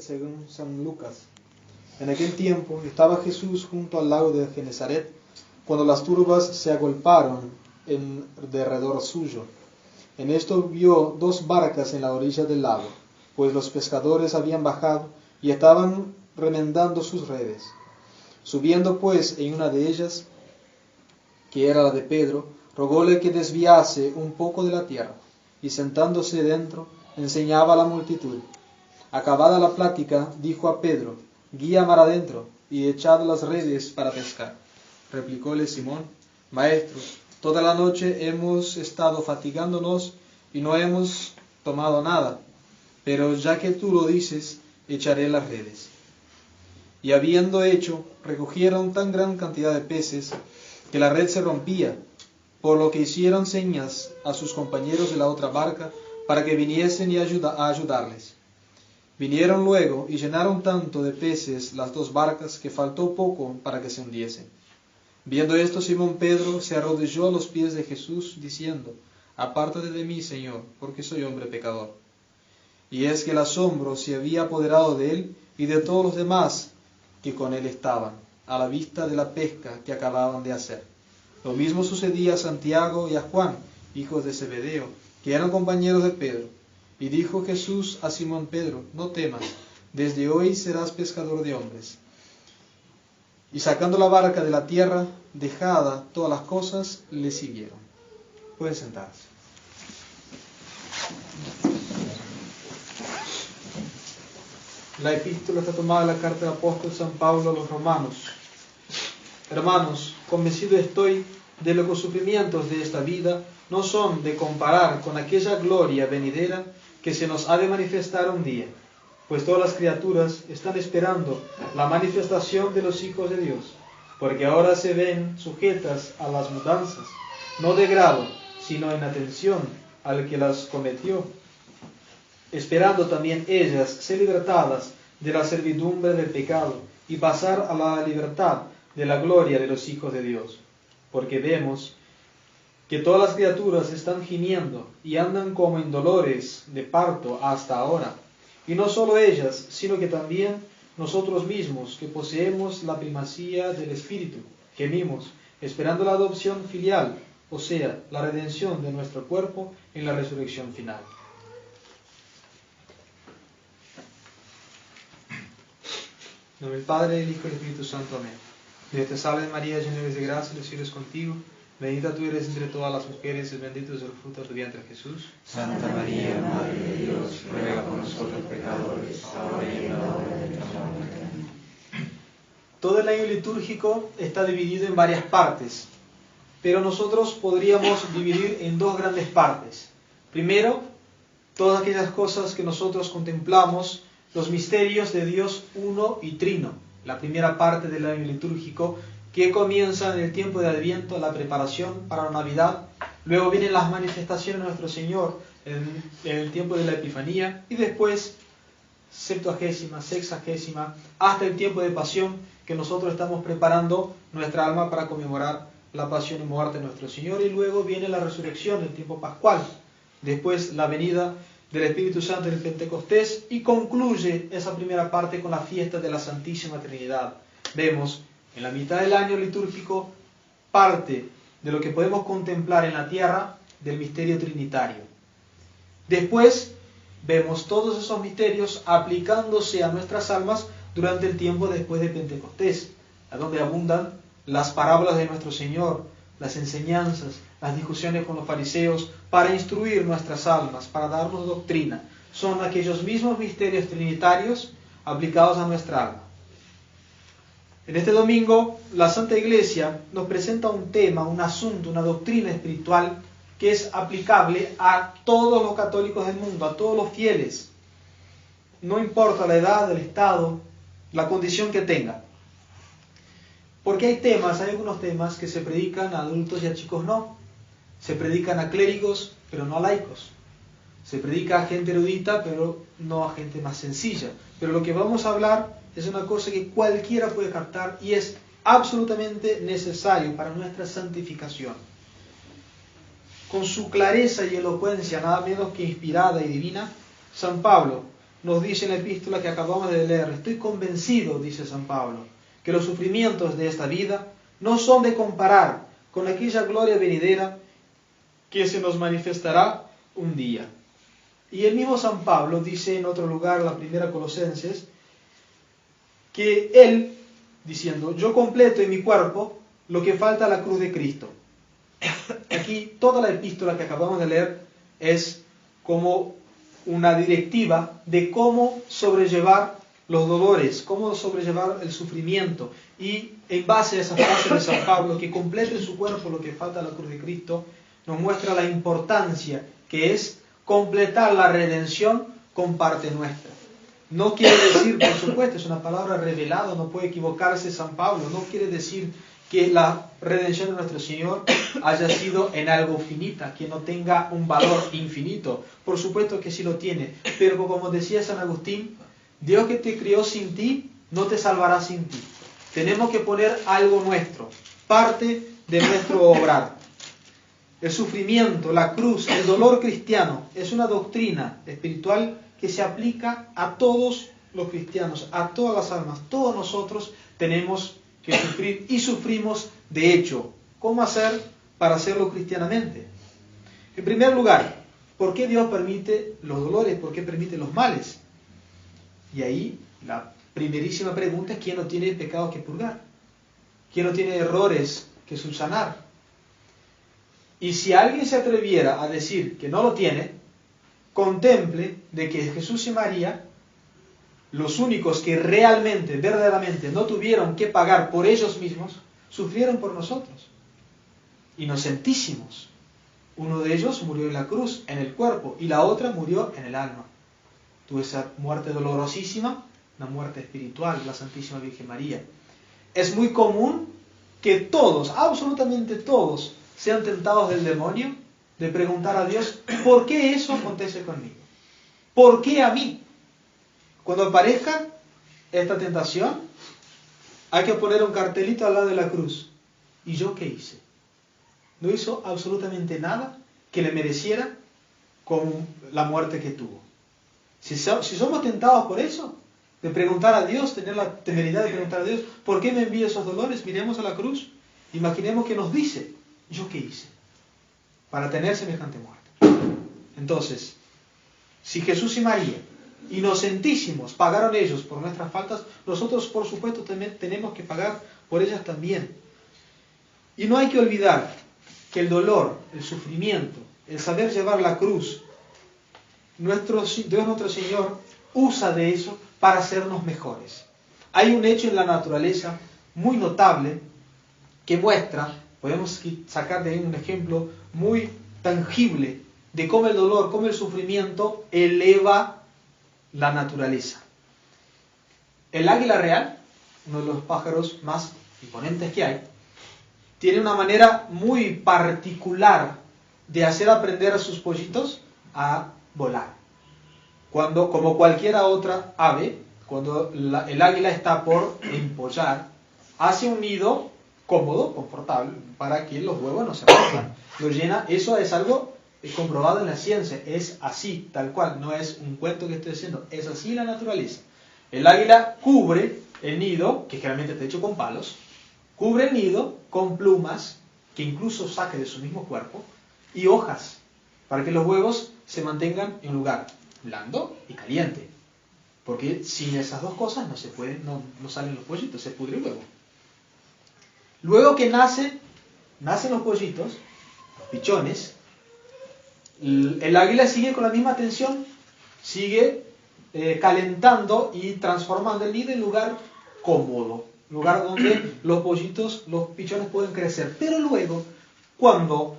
según San Lucas. En aquel tiempo estaba Jesús junto al lago de Genesaret, cuando las turbas se agolparon en derredor suyo. En esto vio dos barcas en la orilla del lago, pues los pescadores habían bajado y estaban remendando sus redes. Subiendo pues en una de ellas, que era la de Pedro, rogóle que desviase un poco de la tierra, y sentándose dentro, enseñaba a la multitud. Acabada la plática, dijo a Pedro: guía mar adentro, y echad las redes para pescar. Replicóle Simón: Maestro, toda la noche hemos estado fatigándonos y no hemos tomado nada, pero ya que tú lo dices, echaré las redes. Y habiendo hecho, recogieron tan gran cantidad de peces que la red se rompía, por lo que hicieron señas a sus compañeros de la otra barca para que viniesen a ayudarles. Vinieron luego y llenaron tanto de peces las dos barcas que faltó poco para que se hundiesen. Viendo esto, Simón Pedro se arrodilló a los pies de Jesús, diciendo: apártate de mí, Señor, porque soy hombre pecador. Y es que el asombro se había apoderado de él y de todos los demás que con él estaban, a la vista de la pesca que acababan de hacer. Lo mismo sucedía a Santiago y a Juan, hijos de Zebedeo, que eran compañeros de Pedro. Y dijo Jesús a Simón Pedro: no temas, desde hoy serás pescador de hombres. Y sacando la barca de la tierra, dejada todas las cosas, le siguieron. Pueden sentarse. La epístola está tomada de la carta del apóstol San Pablo a los romanos. Hermanos, convencido estoy de que los sufrimientos de esta vida no son de comparar con aquella gloria venidera que se nos ha de manifestar un día, pues todas las criaturas están esperando la manifestación de los hijos de Dios, porque ahora se ven sujetas a las mudanzas, no de grado, sino en atención al que las cometió, esperando también ellas ser libertadas de la servidumbre del pecado y pasar a la libertad de la gloria de los hijos de Dios. Porque vemos que todas las criaturas están gimiendo y andan como en dolores de parto hasta ahora. Y no solo ellas, sino que también nosotros mismos, que poseemos la primacía del Espíritu, gemimos, esperando la adopción filial, o sea, la redención de nuestro cuerpo en la resurrección final. En nombre del Padre, del Hijo y del Espíritu Santo. Amén. Dios te salve María, llena eres de gracia, el Señor es contigo. Bendita tú eres entre todas las mujeres y bendito es el fruto de tu vientre, Jesús. Santa María, Madre de Dios, ruega por nosotros pecadores, ahora y en la hora de nuestra muerte. Todo el año litúrgico está dividido en varias partes, pero nosotros podríamos dividir en dos grandes partes. Primero, todas aquellas cosas que nosotros contemplamos, los misterios de Dios uno y trino, la primera parte del año litúrgico, que comienza en el tiempo de Adviento, la preparación para la Navidad. Luego vienen las manifestaciones de nuestro Señor en el tiempo de la Epifanía, y después septuagésima, sexagésima, hasta el tiempo de pasión, que nosotros estamos preparando nuestra alma para conmemorar la pasión y muerte de nuestro Señor. Y luego viene la resurrección, el tiempo pascual, después la venida del Espíritu Santo en el Pentecostés, y concluye esa primera parte con la fiesta de la Santísima Trinidad. Vemos en la mitad del año litúrgico parte de lo que podemos contemplar en la tierra del misterio trinitario. Después vemos todos esos misterios aplicándose a nuestras almas durante el tiempo después de Pentecostés, a donde abundan las parábolas de nuestro Señor, las enseñanzas, las discusiones con los fariseos, para instruir nuestras almas, para darnos doctrina. Son aquellos mismos misterios trinitarios aplicados a nuestra alma. En este domingo, la Santa Iglesia nos presenta un tema, un asunto, una doctrina espiritual que es aplicable a todos los católicos del mundo, a todos los fieles. No importa la edad, el estado, la condición que tenga. Porque hay algunos temas que se predican a adultos y a chicos no. Se predican a clérigos, pero no a laicos. Se predica a gente erudita, pero no a gente más sencilla. Pero lo que vamos a hablar es una cosa que cualquiera puede captar y es absolutamente necesario para nuestra santificación. Con su clareza y elocuencia, nada menos que inspirada y divina, San Pablo nos dice en la epístola que acabamos de leer: estoy convencido, dice San Pablo, que los sufrimientos de esta vida no son de comparar con aquella gloria venidera que se nos manifestará un día. Y el mismo San Pablo dice en otro lugar, la primera Colosenses, que él, diciendo: yo completo en mi cuerpo lo que falta a la cruz de Cristo. Aquí toda la epístola que acabamos de leer es como una directiva de cómo sobrellevar los dolores, cómo sobrellevar el sufrimiento. Y en base a esa frase de San Pablo, que complete en su cuerpo lo que falta a la cruz de Cristo, nos muestra la importancia que es completar la redención con parte nuestra. No quiere decir, por supuesto, es una palabra revelada, no puede equivocarse San Pablo, no quiere decir que la redención de nuestro Señor haya sido en algo finita, que no tenga un valor infinito. Por supuesto que sí lo tiene, pero como decía San Agustín, Dios que te crió sin ti, no te salvará sin ti. Tenemos que poner algo nuestro, parte de nuestro obrar. El sufrimiento, la cruz, el dolor cristiano es una doctrina espiritual que se aplica a todos los cristianos, a todas las almas. Todos nosotros tenemos que sufrir y sufrimos de hecho. ¿Cómo hacer para hacerlo cristianamente? En primer lugar, ¿por qué Dios permite los dolores? ¿Por qué permite los males? Y ahí la primerísima pregunta es: ¿quién no tiene pecados que purgar? ¿Quién no tiene errores que subsanar? Y si alguien se atreviera a decir que no lo tiene, contemple de que Jesús y María, los únicos que realmente, verdaderamente no tuvieron que pagar por ellos mismos, sufrieron por nosotros. Inocentísimos. Uno de ellos murió en la cruz, en el cuerpo, y la otra murió en el alma. Tuvo esa muerte dolorosísima, una muerte espiritual, la Santísima Virgen María. Es muy común que todos, absolutamente todos, sean tentados del demonio de preguntar a Dios: ¿por qué eso acontece conmigo? ¿Por qué a mí? Cuando aparezca esta tentación, hay que poner un cartelito al lado de la cruz. ¿Y yo qué hice? No hizo absolutamente nada que le mereciera con la muerte que tuvo. Si somos tentados por eso, de preguntar a Dios, tener la temeridad de preguntar a Dios: ¿por qué me envía esos dolores? Miremos a la cruz, imaginemos que nos dice: ¿yo qué hice para tener semejante muerte? Entonces, si Jesús y María, inocentísimos, pagaron ellos por nuestras faltas, nosotros por supuesto también tenemos que pagar por ellas también. Y no hay que olvidar que el dolor, el sufrimiento, el saber llevar la cruz, Dios nuestro Señor usa de eso para hacernos mejores. Hay un hecho en la naturaleza muy notable que muestra, podemos sacar de ahí un ejemplo muy tangible de cómo el dolor, cómo el sufrimiento eleva la naturaleza. El águila real, uno de los pájaros más imponentes que hay, tiene una manera muy particular de hacer aprender a sus pollitos a volar. Cuando, como cualquier otra ave, cuando el águila está por empollar, hace un nido cómodo, confortable, para que los huevos no se rompan. Lo llena, eso es algo comprobado en la ciencia, es así, tal cual, no es un cuento que estoy diciendo, es así la naturaleza. El águila cubre el nido, que generalmente está hecho con palos, cubre el nido con plumas, que incluso saque de su mismo cuerpo, y hojas, para que los huevos se mantengan en un lugar blando y caliente. Porque sin esas dos cosas no se puede, no salen los pollitos, se pudre el huevo. Luego que nacen los pollitos, los pichones, el águila sigue con la misma atención, sigue calentando y transformando el nido en lugar cómodo, lugar donde los pollitos, los pichones pueden crecer. Pero luego, cuando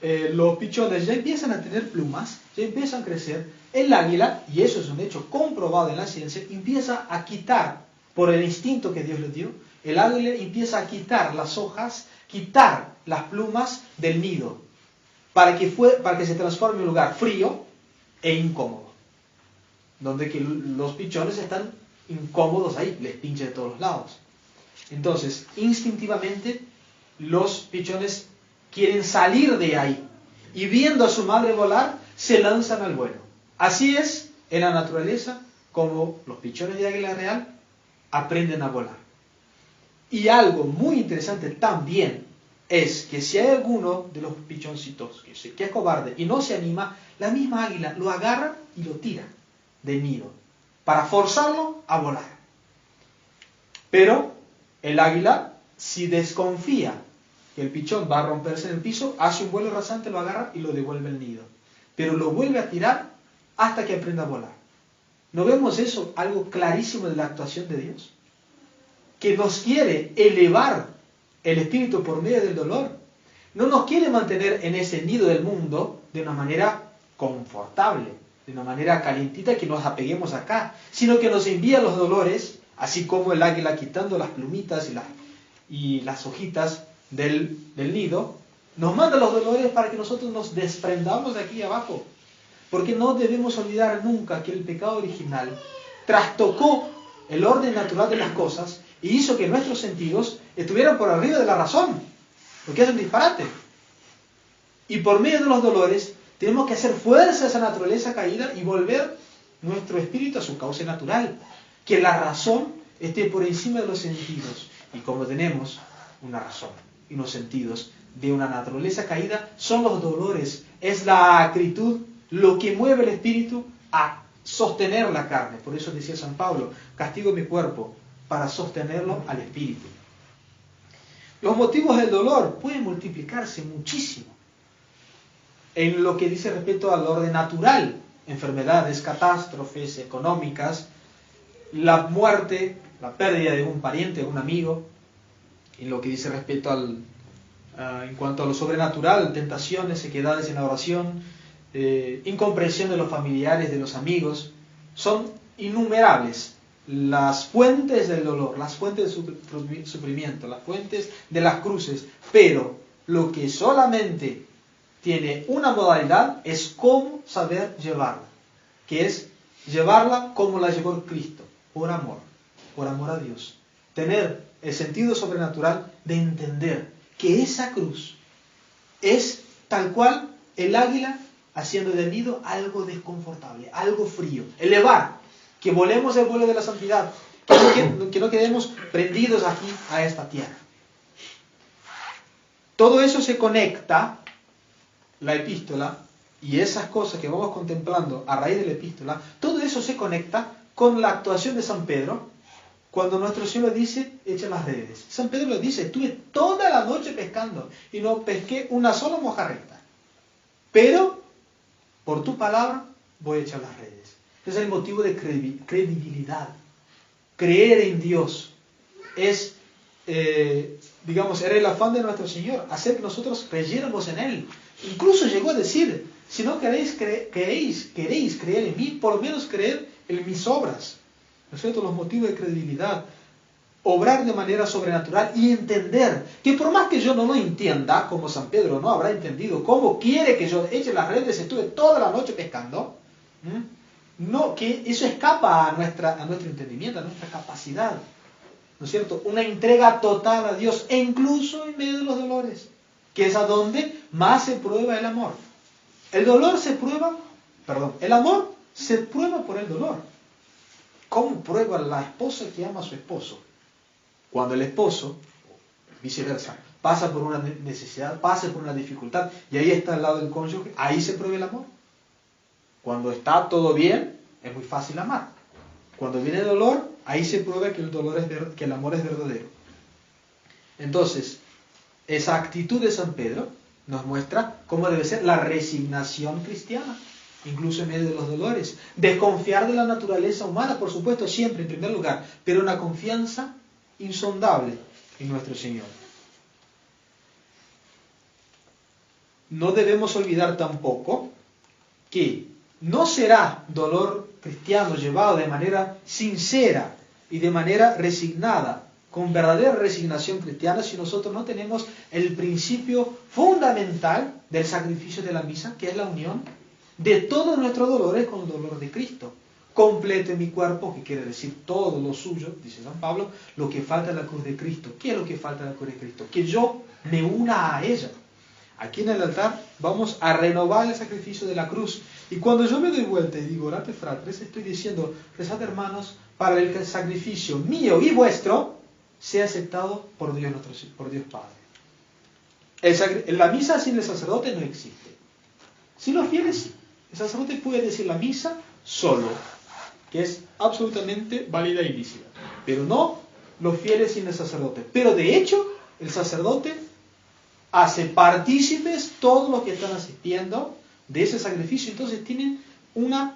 los pichones ya empiezan a tener plumas, ya empiezan a crecer, el águila, y eso es un hecho comprobado en la ciencia, empieza a quitar, por el instinto que Dios le dio, el águila empieza a quitar las hojas, quitar las plumas del nido, para que se transforme en un lugar frío e incómodo, donde que los pichones están incómodos ahí, les pincha de todos los lados. Entonces, instintivamente, los pichones quieren salir de ahí, y viendo a su madre volar, se lanzan al vuelo. Así es en la naturaleza, como los pichones de águila real, aprenden a volar. Y algo muy interesante también es que si hay alguno de los pichoncitos que es cobarde y no se anima, la misma águila lo agarra y lo tira del nido para forzarlo a volar. Pero el águila, si desconfía que el pichón va a romperse en el piso, hace un vuelo rasante, lo agarra y lo devuelve al nido. Pero lo vuelve a tirar hasta que aprenda a volar. ¿No vemos eso? Algo clarísimo de la actuación de Dios. Que nos quiere elevar el espíritu por medio del dolor. No nos quiere mantener en ese nido del mundo de una manera confortable, de una manera calientita que nos apeguemos acá, sino que nos envía los dolores, así como el águila quitando las plumitas y las hojitas del nido, nos manda los dolores para que nosotros nos desprendamos de aquí abajo. Porque no debemos olvidar nunca que el pecado original trastocó el orden natural de las cosas y hizo que nuestros sentidos estuvieran por arriba de la razón, porque es un disparate. Y por medio de los dolores tenemos que hacer fuerza a esa naturaleza caída y volver nuestro espíritu a su cauce natural, que la razón esté por encima de los sentidos. Y como tenemos una razón y unos sentidos de una naturaleza caída, son los dolores, es la acritud lo que mueve el espíritu a sostener la carne. Por eso decía San Pablo, castigo mi cuerpo para sostenerlo al espíritu. Los motivos del dolor pueden multiplicarse muchísimo. En lo que dice respecto al orden natural, enfermedades, catástrofes económicas, la muerte, la pérdida de un pariente, de un amigo. En lo que dice respecto en cuanto a lo sobrenatural, tentaciones, sequedades en la oración, incomprensión de los familiares, de los amigos, son innumerables las fuentes del dolor, las fuentes del sufrimiento, las fuentes de las cruces, pero lo que solamente tiene una modalidad es cómo saber llevarla, que es llevarla como la llevó Cristo, por amor a Dios. Tener el sentido sobrenatural de entender que esa cruz es tal cual el águila haciendo del nido algo desconfortable, algo frío. Elevar, que volemos el vuelo de la santidad, que no quedemos prendidos aquí a esta tierra. Todo eso se conecta, la epístola, y esas cosas que vamos contemplando a raíz de la epístola, todo eso se conecta con la actuación de San Pedro, cuando nuestro Señor dice, echa las redes. San Pedro le dice, estuve toda la noche pescando y no pesqué una sola mojarrita. Pero, por tu palabra, voy a echar las redes. Es el motivo de credibilidad. Creer en Dios es, era el afán de nuestro Señor, hacer que nosotros creyéramos en Él. Incluso llegó a decir, si no queréis creer en mí, por lo menos creer en mis obras. ¿No es cierto? Los motivos de credibilidad. Obrar de manera sobrenatural y entender que por más que yo no lo entienda, como San Pedro no habrá entendido cómo quiere que yo eche las redes, estuve toda la noche pescando, no, que eso escapa a nuestro entendimiento, a nuestra capacidad, ¿no es cierto? Una entrega total a Dios, e incluso en medio de los dolores, que es a donde más se prueba el amor. El amor se prueba por el dolor. ¿Cómo prueba la esposa que ama a su esposo? Cuando el esposo, viceversa, pasa por una necesidad, pasa por una dificultad, y ahí está al lado del cónyuge, ahí se prueba el amor. Cuando está todo bien, es muy fácil amar. Cuando viene el dolor, ahí se prueba que el amor es verdadero. Entonces, esa actitud de San Pedro nos muestra cómo debe ser la resignación cristiana, incluso en medio de los dolores. Desconfiar de la naturaleza humana, por supuesto, siempre en primer lugar, pero una confianza insondable en nuestro Señor. No debemos olvidar tampoco que no será dolor cristiano llevado de manera sincera y de manera resignada, con verdadera resignación cristiana, si nosotros no tenemos el principio fundamental del sacrificio de la misa, que es la unión de todos nuestros dolores con el dolor de Cristo. Complete mi cuerpo, que quiere decir todo lo suyo, dice San Pablo, lo que falta es la cruz de Cristo. ¿Qué es lo que falta de la cruz de Cristo? Que yo me una a ella. Aquí en el altar vamos a renovar el sacrificio de la cruz. Y cuando yo me doy vuelta y digo, orate fratres, estoy diciendo, rezad hermanos, para el sacrificio mío y vuestro sea aceptado por Dios, por Dios Padre. La misa sin el sacerdote no existe. Sin los fieles sí. El sacerdote puede decir la misa solo, que es absolutamente válida y lícita. Pero no los fieles sin el sacerdote. Pero de hecho, el sacerdote hace partícipes todos los que están asistiendo de ese sacrificio. Entonces tienen una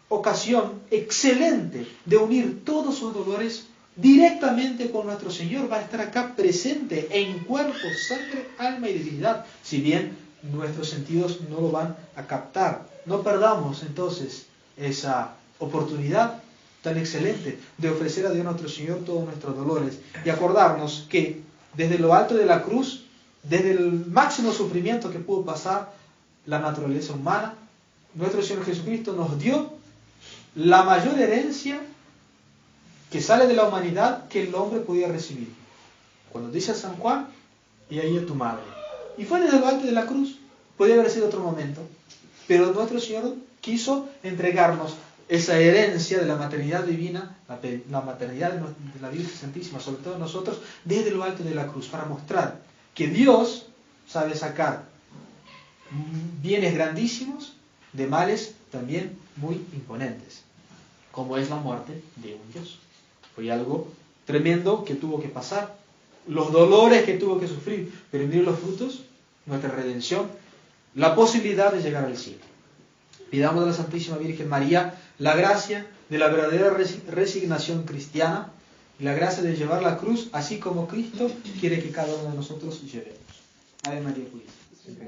ocasión excelente de unir todos sus dolores directamente con nuestro Señor. Va a estar acá presente en cuerpo, sangre, alma y divinidad, si bien nuestros sentidos no lo van a captar. No perdamos entonces esa oportunidad tan excelente de ofrecer a Dios nuestro Señor todos nuestros dolores y acordarnos que desde lo alto de la cruz, desde el máximo sufrimiento que pudo pasar la naturaleza humana, nuestro Señor Jesucristo nos dio la mayor herencia que sale de la humanidad que el hombre podía recibir. Cuando dice a San Juan, y ahí es tu madre. Y fue desde lo alto de la cruz. Podría haber sido otro momento, pero nuestro Señor quiso entregarnos esa herencia de la maternidad divina, la maternidad de la Virgen Santísima, sobre todo nosotros, desde lo alto de la cruz, para mostrar que Dios sabe sacar bienes grandísimos de males también muy imponentes, como es la muerte de un Dios. Fue algo tremendo que tuvo que pasar, los dolores que tuvo que sufrir, pero miren los frutos, nuestra redención, la posibilidad de llegar al cielo. Pidamos a la Santísima Virgen María la gracia de la verdadera resignación cristiana y la gracia de llevar la cruz así como Cristo quiere que cada uno de nosotros llevemos. Ave María Purísima.